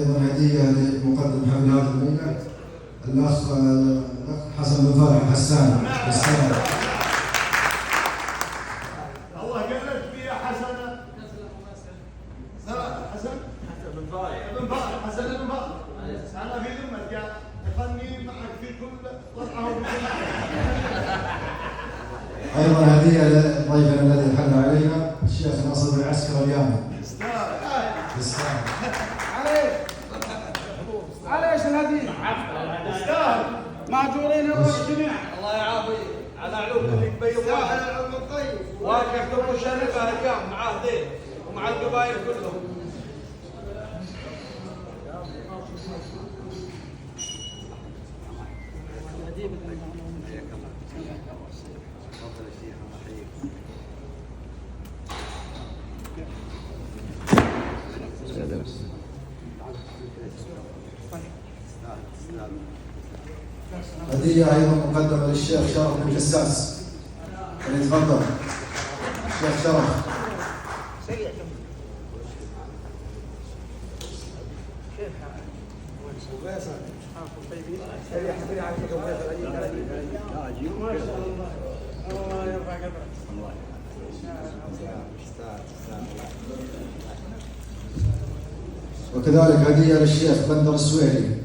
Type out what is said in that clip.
أيضا هدية لمقدم حفل هذا الليلة الأخ حسن بن فرح حسان. الله قالت فيها حسن بن فرح حسن بن فرح. أنا في ذمتك يغني معك في كل طلعة أيضا هدية لضيفنا الذي حل علينا الشيخ ناصر بن عسكر اليامي. يستاهل. عليش الهدية؟ يستاهل. ماجورين الجميع. الله يعافيك على علومك اللي تبين واقف ابو شريفه اليوم معاه ذيل ومع القبائل كلهم. هدية أيضا مقدمة للشيخ شرف بن جساس. فليتفضل الشيخ شرف. وكذلك هدية للشيخ بندر السويري.